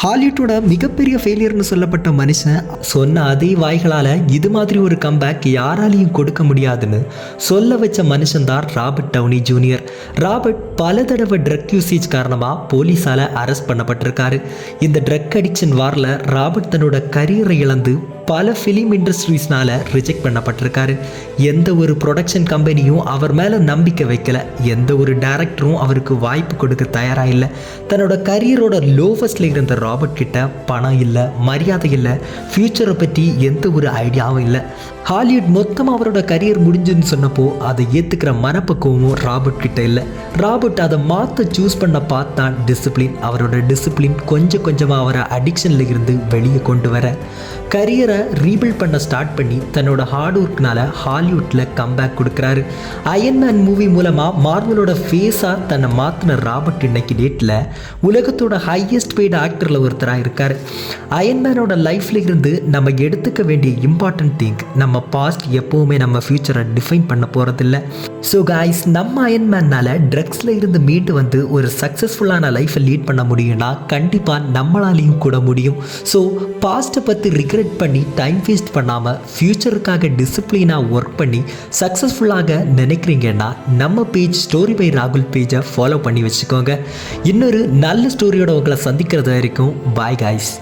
ஹாலிவுட்டோட மிகப்பெரிய ஃபெயிலியர்னு சொல்லப்பட்ட மனுஷன் சொன்ன அதே வாய்களால் இது மாதிரி ஒரு கம்பேக் யாராலையும் கொடுக்க முடியாதுன்னு சொல்ல வச்ச மனுஷன்தான் ராபர்ட் டவுனி ஜூனியர். ராபர்ட் பல தடவை ட்ரக் யூசேஜ் காரணமாக போலீஸால் அரெஸ்ட் பண்ணப்பட்டிருக்காரு. இந்த ட்ரக் அடிக்ஷன் வாரில் ராபர்ட் தன்னோட கரியரை இழந்து பல ஃபிலிம் இண்டஸ்ட்ரீஸ்னால் ரிஜெக்ட் பண்ணப்பட்டிருக்காரு. எந்த ஒரு ப்ரொடக்ஷன் கம்பெனியும் அவர் மேலே நம்பிக்கை வைக்கல. எந்த ஒரு டைரக்டரும் அவருக்கு வாய்ப்பு கொடுக்க தயாராக இல்லை. தன்னோட கரியரோட லோவஸ்டில் இருந்த ராபர்ட் கிட்ட பணம் இல்லை, மரியாதை இல்லை, ஃப்யூச்சரை பற்றி எந்த ஒரு ஐடியாவும் இல்லை. ஹாலிவுட் மொத்தமாக அவரோட கரியர் முடிஞ்சுன்னு சொன்னப்போ அதை ஏற்றுக்கிற மனப்பக்குவமும் ராபர்ட் கிட்ட இல்லை. ராபர்ட் அதை மாற்ற சூஸ் பண்ண பார்த்தா டிசிப்ளின். அவரோட டிசிப்ளின் கொஞ்சம் கொஞ்சமாக அவரை அடிக்ஷனில் இருந்து வெளியே கொண்டு வர கரியரை ரீபில்ட் பண்ண ஸ்டார்ட் பண்ணி தன்னோட ஹார்ட் ஒர்க்னால ஹாலிவுட்டில் கம்பேக் கொடுக்குறாரு. அயன்மேன் மூவி மூலமாக மார்வலோட ஃபேஸாக தன்னை மாற்றின ராபர்ட் இன்னைக்கு டேட்டில் உலகத்தோட ஹையஸ்ட் பெய்டு ஆக்டரில் ஒருத்தராக இருக்கார். அயன்மேனோட லைஃப்பில் இருந்து நம்ம எடுத்துக்க வேண்டிய இம்பார்ட்டன்ட் திங், நம்ம பாஸ்ட் எப்போவுமே நம்ம ஃப்யூச்சரை டிஃபைன் பண்ண போகிறதில்ல. ஸோ காய்ஸ், நம்ம அயன்மேனால் ட்ரக்ஸில் இருந்து மீட்டு வந்து ஒரு சக்ஸஸ்ஃபுல்லான லைஃப்பை லீட் பண்ண முடியும்னா கண்டிப்பாக நம்மளாலையும் கூட முடியும். ஸோ பாஸ்ட்டை பற்றி ரிக்ரெட் பண்ணி டைம் வேஸ்ட் பண்ணாமல் ஃப்யூச்சருக்காக டிசிப்ளினாக ஒர்க் பண்ணி சக்ஸஸ்ஃபுல்லாக நினைக்கிறீங்கன்னா நம்ம பேஜ் ஸ்டோரி பை ராகுல் பேஜை ஃபாலோ பண்ணி வச்சுக்கோங்க. இன்னொரு நல்ல ஸ்டோரியோட உங்களை சந்திக்கிறது வரைக்கும் பாய் காய்ஸ்.